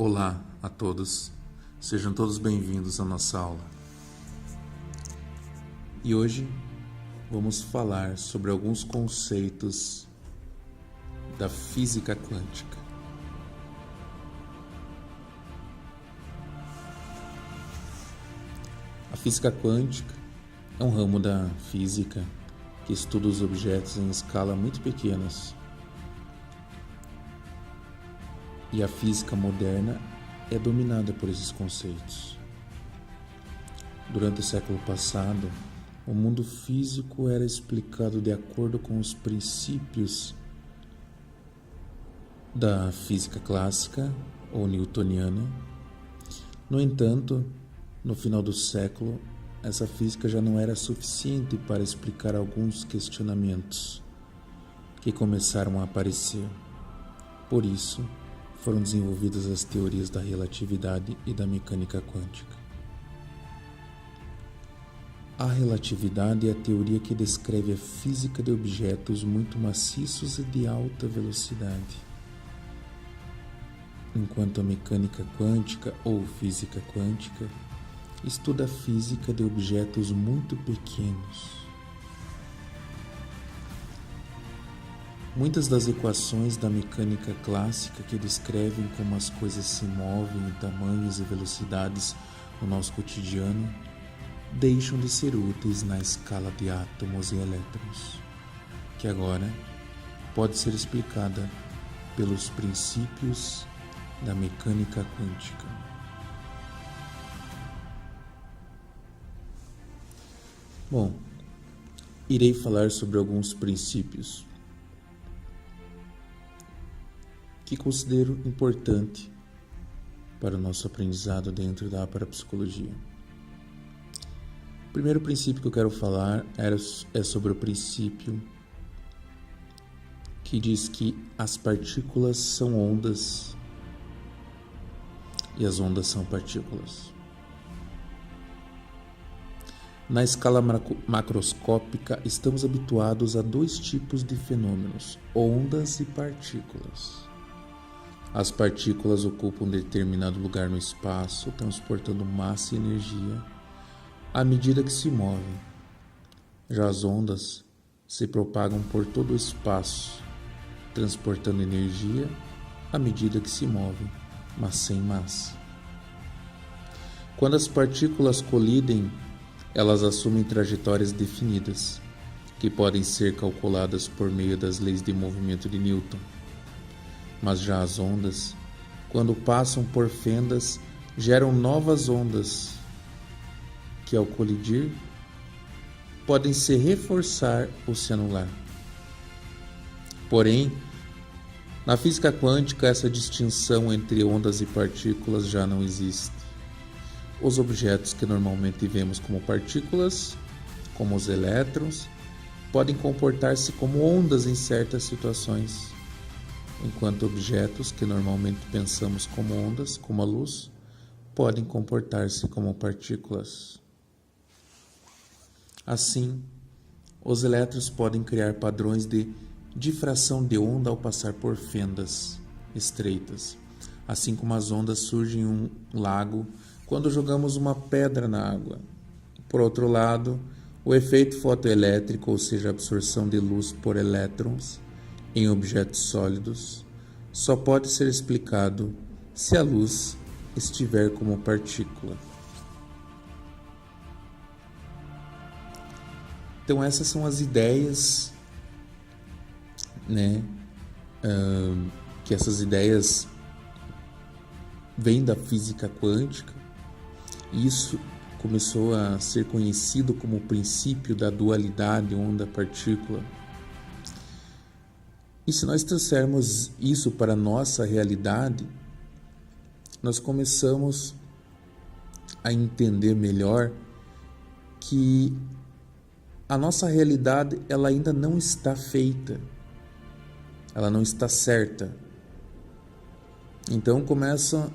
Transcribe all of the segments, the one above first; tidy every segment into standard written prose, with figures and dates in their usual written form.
Olá a todos, sejam todos bem-vindos à nossa aula. E hoje vamos falar sobre alguns conceitos da física quântica. A física quântica é um ramo da física que estuda os objetos em escala muito pequenas. E a física moderna é dominada por esses conceitos. Durante o século passado, o mundo físico era explicado de acordo com os princípios da física clássica ou newtoniana. No entanto, no final do século, essa física já não era suficiente para explicar alguns questionamentos que começaram a aparecer. Por isso, foram desenvolvidas as teorias da relatividade e da mecânica quântica. A relatividade é a teoria que descreve a física de objetos muito maciços e de alta velocidade, enquanto a mecânica quântica ou física quântica estuda a física de objetos muito pequenos. Muitas das equações da mecânica clássica que descrevem como as coisas se movem em tamanhos e velocidades no nosso cotidiano deixam de ser úteis na escala de átomos e elétrons, que agora pode ser explicada pelos princípios da mecânica quântica. Bom, irei falar sobre alguns princípios que considero importante para o nosso aprendizado dentro da parapsicologia. O primeiro princípio que eu quero falar é sobre o princípio que diz que as partículas são ondas e as ondas são partículas. Na escala macroscópica, estamos habituados a dois tipos de fenômenos, ondas e partículas. As partículas ocupam determinado lugar no espaço, transportando massa e energia à medida que se movem. Já as ondas se propagam por todo o espaço, transportando energia à medida que se movem, mas sem massa. Quando as partículas colidem, elas assumem trajetórias definidas, que podem ser calculadas por meio das leis de movimento de Newton. Mas já as ondas, quando passam por fendas, geram novas ondas que, ao colidir, podem se reforçar ou se anular. Porém, na física quântica, essa distinção entre ondas e partículas já não existe. Os objetos que normalmente vemos como partículas, como os elétrons, podem comportar-se como ondas em certas situações, enquanto objetos que normalmente pensamos como ondas, como a luz, podem comportar-se como partículas. Assim, os elétrons podem criar padrões de difração de onda ao passar por fendas estreitas, assim como as ondas surgem em um lago quando jogamos uma pedra na água. Por outro lado, o efeito fotoelétrico, ou seja, a absorção de luz por elétrons em objetos sólidos, só pode ser explicado se a luz estiver como partícula. Então essas são as ideias, que essas ideias vêm da física quântica. Isso começou a ser conhecido como o princípio da dualidade onda-partícula. E se nós trouxermos isso para a nossa realidade, nós começamos a entender melhor que a nossa realidade ela ainda não está feita, ela não está certa. Então começam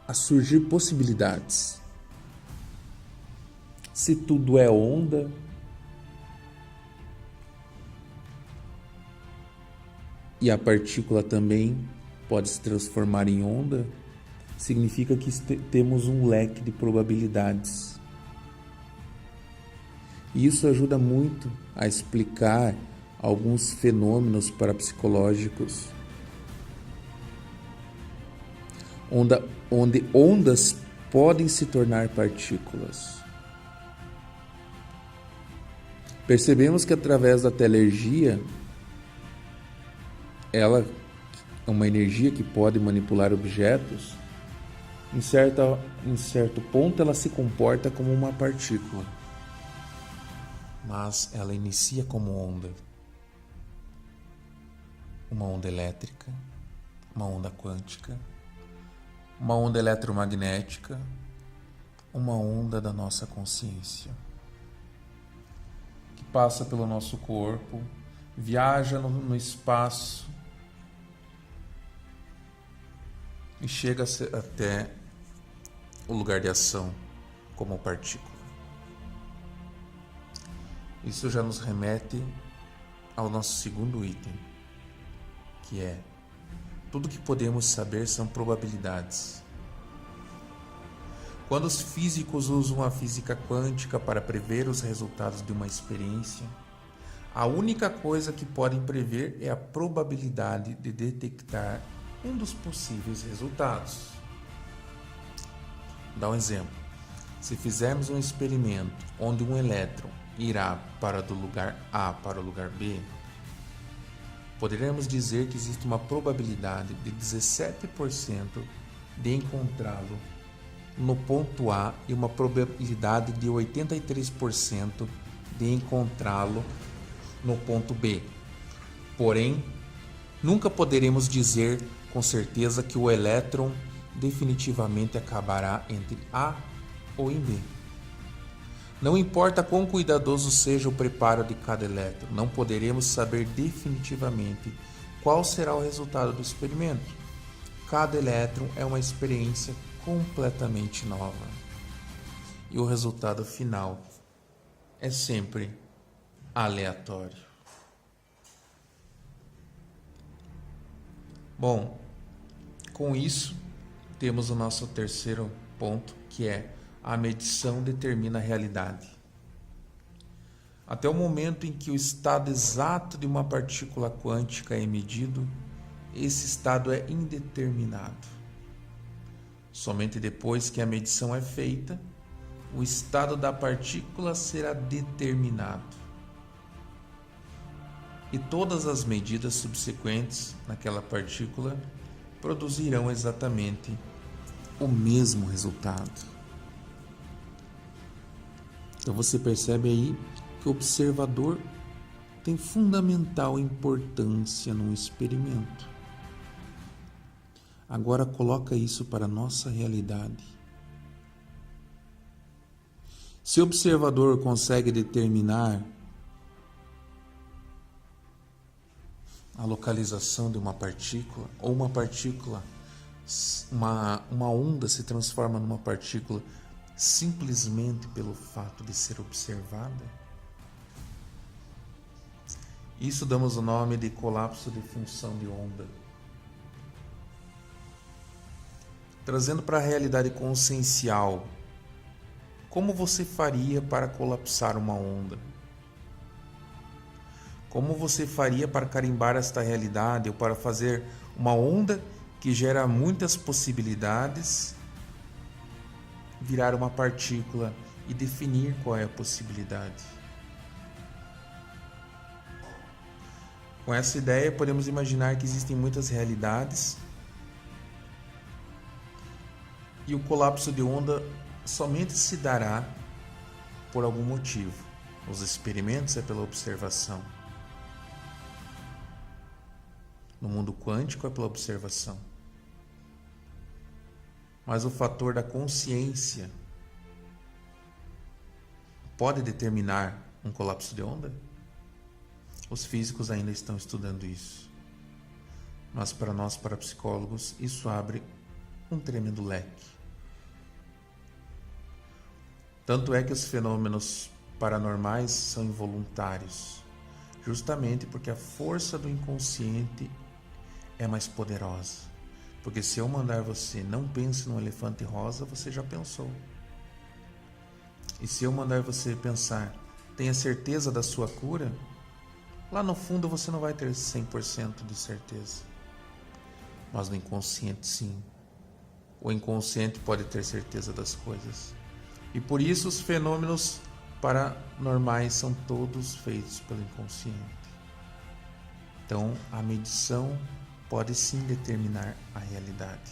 a surgir possibilidades. Se tudo é onda, e a partícula também pode se transformar em onda, significa que temos um leque de probabilidades. E isso ajuda muito a explicar alguns fenômenos parapsicológicos, onde ondas podem se tornar partículas. Percebemos que através da telergia, ela é uma energia que pode manipular objetos. Em certo ponto, ela se comporta como uma partícula, mas ela inicia como onda. Uma onda elétrica, uma onda quântica, uma onda eletromagnética, uma onda da nossa consciência, que passa pelo nosso corpo, viaja no espaço e chega até o lugar de ação como partícula. Isso já nos remete ao nosso segundo item, que é: tudo que podemos saber são probabilidades. Quando os físicos usam a física quântica para prever os resultados de uma experiência, a única coisa que podem prever é a probabilidade de detectar um dos possíveis resultados. Dá um exemplo. Se fizermos um experimento onde um elétron irá do lugar A para o lugar B, poderemos dizer que existe uma probabilidade de 17% de encontrá-lo no ponto A e uma probabilidade de 83% de encontrá-lo no ponto B. Porém, nunca poderemos dizer com certeza que o elétron definitivamente acabará entre A ou em B. Não importa quão cuidadoso seja o preparo de cada elétron, não poderemos saber definitivamente qual será o resultado do experimento. Cada elétron é uma experiência completamente nova. E o resultado final é sempre aleatório. Bom, com isso, temos o nosso terceiro ponto, que é: a medição determina a realidade. Até o momento em que o estado exato de uma partícula quântica é medido, esse estado é indeterminado. Somente depois que a medição é feita, o estado da partícula será determinado. E todas as medidas subsequentes naquela partícula produzirão exatamente o mesmo resultado. Então você percebe aí que o observador tem fundamental importância no experimento. Agora coloca isso para a nossa realidade. Se o observador consegue determinar a localização de uma partícula, ou uma partícula, uma onda se transforma numa partícula simplesmente pelo fato de ser observada, isso damos o nome de colapso de função de onda. Trazendo para a realidade consciencial, como você faria para colapsar uma onda? Como você faria para carimbar esta realidade ou para fazer uma onda que gera muitas possibilidades virar uma partícula e definir qual é a possibilidade? Com essa ideia, podemos imaginar que existem muitas realidades e o colapso de onda somente se dará por algum motivo. Os experimentos é pela observação. No mundo quântico é pela observação. Mas o fator da consciência pode determinar um colapso de onda? Os físicos ainda estão estudando isso. Mas para nós parapsicólogos, isso abre um tremendo leque. Tanto é que os fenômenos paranormais são involuntários, justamente porque a força do inconsciente é mais poderosa. Porque se eu mandar você não pense num elefante rosa, você já pensou. E se eu mandar você pensar, tenha certeza da sua cura, lá no fundo você não vai ter 100% de certeza. Mas no inconsciente sim. O inconsciente pode ter certeza das coisas. E por isso os fenômenos paranormais são todos feitos pelo inconsciente. Então a medição pode sim determinar a realidade.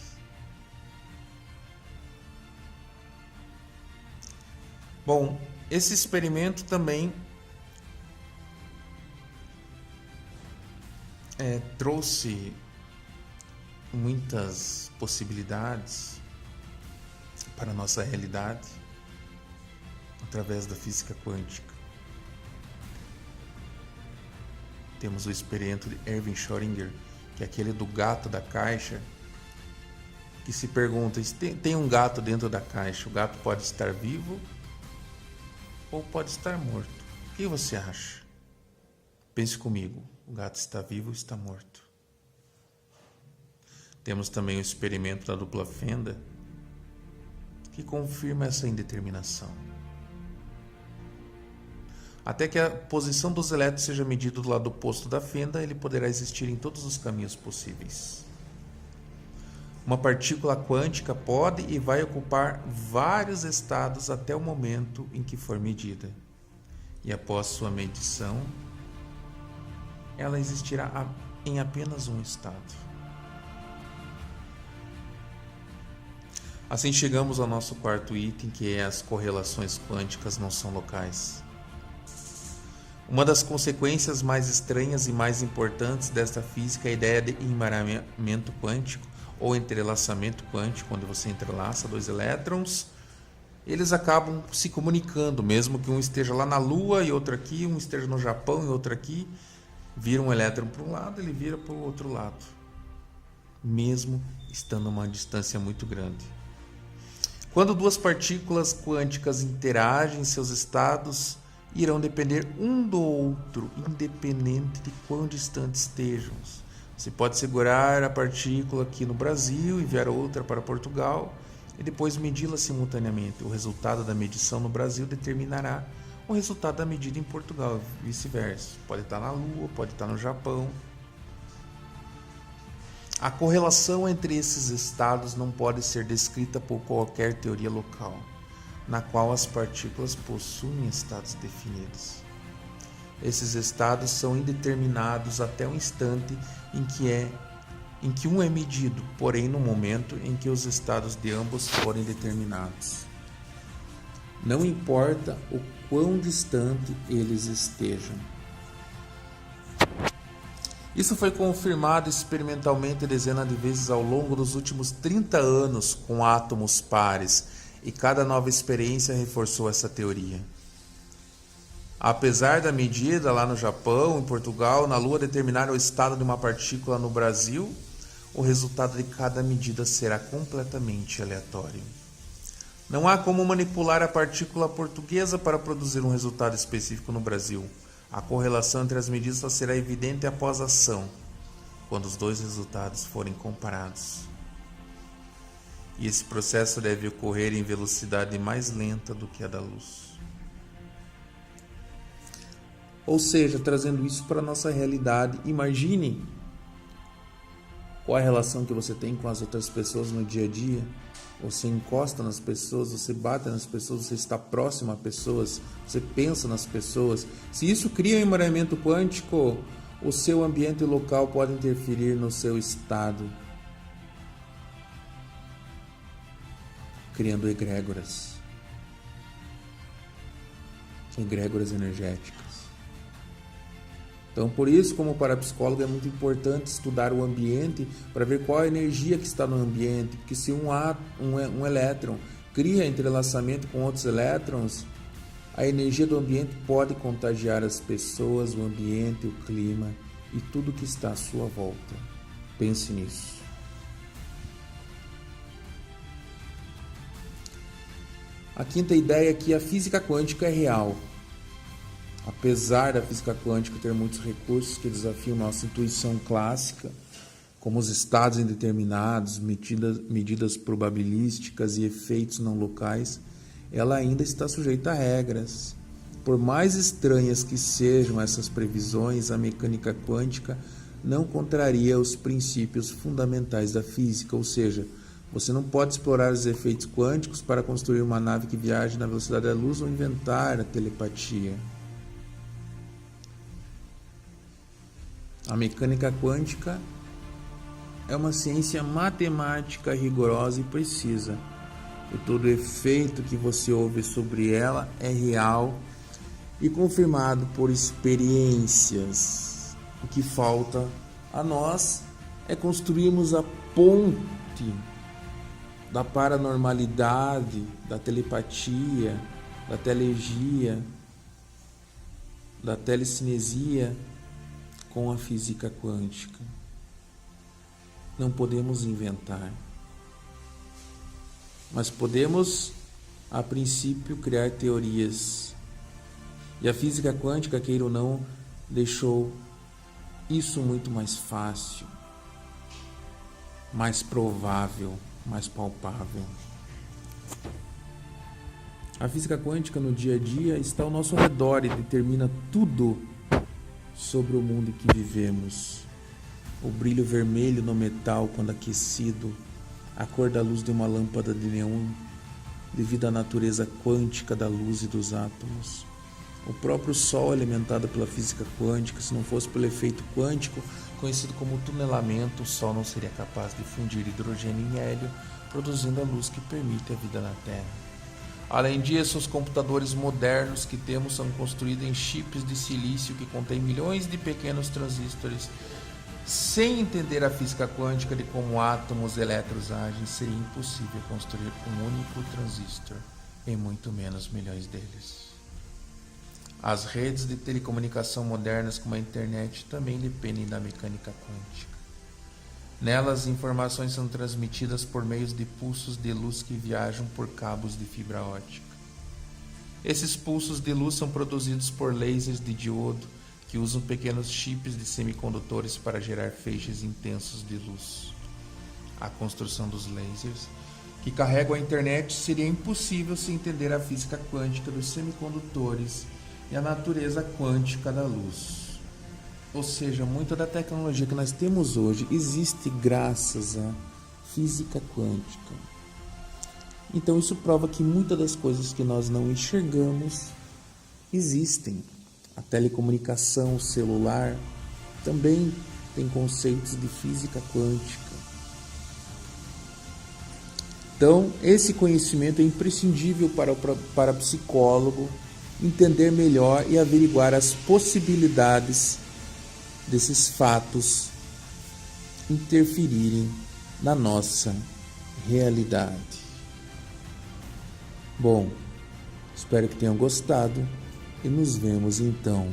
Bom, esse experimento também trouxe muitas possibilidades para a nossa realidade através da física quântica. Temos o experimento de Erwin Schrödinger, que é aquele do gato da caixa, que se pergunta, tem um gato dentro da caixa, o gato pode estar vivo ou pode estar morto? O que você acha? Pense comigo, o gato está vivo ou está morto? Temos também o experimento da dupla fenda, que confirma essa indeterminação. Até que a posição dos elétrons seja medida do lado oposto da fenda, ele poderá existir em todos os caminhos possíveis. Uma partícula quântica pode e vai ocupar vários estados até o momento em que for medida. E após sua medição, ela existirá em apenas um estado. Assim chegamos ao nosso quarto item, que é as correlações quânticas não são locais. Uma das consequências mais estranhas e mais importantes desta física é a ideia de emaranhamento quântico ou entrelaçamento quântico, onde você entrelaça dois elétrons, eles acabam se comunicando, mesmo que um esteja lá na Lua e outro aqui, um esteja no Japão e outro aqui, vira um elétron para um lado, ele vira para o outro lado, mesmo estando a uma distância muito grande. Quando duas partículas quânticas interagem, seus estados irão depender um do outro, independente de quão distantes estejam. Você pode segurar a partícula aqui no Brasil, enviar outra para Portugal e depois medi-la simultaneamente. O resultado da medição no Brasil determinará o resultado da medida em Portugal, vice-versa. Pode estar na Lua, pode estar no Japão. A correlação entre esses estados não pode ser descrita por qualquer teoria local, na qual as partículas possuem estados definidos. Esses estados são indeterminados até o instante em que um é medido, porém no momento em que os estados de ambos forem determinados. Não importa o quão distante eles estejam. Isso foi confirmado experimentalmente dezenas de vezes ao longo dos últimos 30 anos com átomos pares, e cada nova experiência reforçou essa teoria. Apesar da medida lá no Japão, em Portugal, na Lua determinar o estado de uma partícula no Brasil, o resultado de cada medida será completamente aleatório. Não há como manipular a partícula portuguesa para produzir um resultado específico no Brasil. A correlação entre as medidas só será evidente após a ação, quando os dois resultados forem comparados. E esse processo deve ocorrer em velocidade mais lenta do que a da luz. Ou seja, trazendo isso para a nossa realidade, imagine qual é a relação que você tem com as outras pessoas no dia a dia. Você encosta nas pessoas, você bate nas pessoas, você está próximo a pessoas, você pensa nas pessoas. Se isso cria um emaranhamento quântico, o seu ambiente local pode interferir no seu estado, criando egrégoras energéticas. Então, por isso, como parapsicólogo, é muito importante estudar o ambiente para ver qual a energia que está no ambiente, porque se um elétron cria entrelaçamento com outros elétrons, a energia do ambiente pode contagiar as pessoas, o ambiente, o clima e tudo que está à sua volta. Pense nisso. A quinta ideia é que a física quântica é real. Apesar da física quântica ter muitos recursos que desafiam nossa intuição clássica, como os estados indeterminados, medidas probabilísticas e efeitos não locais, ela ainda está sujeita a regras. Por mais estranhas que sejam essas previsões, a mecânica quântica não contraria os princípios fundamentais da física, ou seja, você não pode explorar os efeitos quânticos para construir uma nave que viaje na velocidade da luz ou inventar a telepatia. A mecânica quântica é uma ciência matemática rigorosa e precisa. E todo efeito que você ouve sobre ela é real e confirmado por experiências. O que falta a nós é construirmos a ponte da paranormalidade, da telepatia, da telegia, da telecinesia com a física quântica. Não podemos inventar, mas podemos, a princípio, criar teorias. E a física quântica, queira ou não, deixou isso muito mais fácil, mais provável, mais palpável. A física quântica no dia a dia está ao nosso redor e determina tudo sobre o mundo em que vivemos. O brilho vermelho no metal quando aquecido, a cor da luz de uma lâmpada de neon, devido à natureza quântica da luz e dos átomos. O próprio Sol, alimentado pela física quântica, se não fosse pelo efeito quântico, conhecido como tunelamento, o Sol não seria capaz de fundir hidrogênio em hélio, produzindo a luz que permite a vida na Terra. Além disso, os computadores modernos que temos são construídos em chips de silício que contêm milhões de pequenos transistores. Sem entender a física quântica de como átomos e elétrons agem, seria impossível construir um único transistor, e muito menos milhões deles. As redes de telecomunicação modernas, como a internet, também dependem da mecânica quântica. Nelas, informações são transmitidas por meio de pulsos de luz que viajam por cabos de fibra óptica. Esses pulsos de luz são produzidos por lasers de diodo, que usam pequenos chips de semicondutores para gerar feixes intensos de luz. A construção dos lasers, que carregam a internet, seria impossível sem entender a física quântica dos semicondutores e a natureza quântica da luz. Ou seja, muita da tecnologia que nós temos hoje existe graças à física quântica. Então isso prova que muitas das coisas que nós não enxergamos existem. A telecomunicação, o celular, também tem conceitos de física quântica. Então, esse conhecimento é imprescindível para o psicólogo entender melhor e averiguar as possibilidades desses fatos interferirem na nossa realidade. Bom, espero que tenham gostado e nos vemos então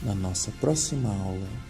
na nossa próxima aula.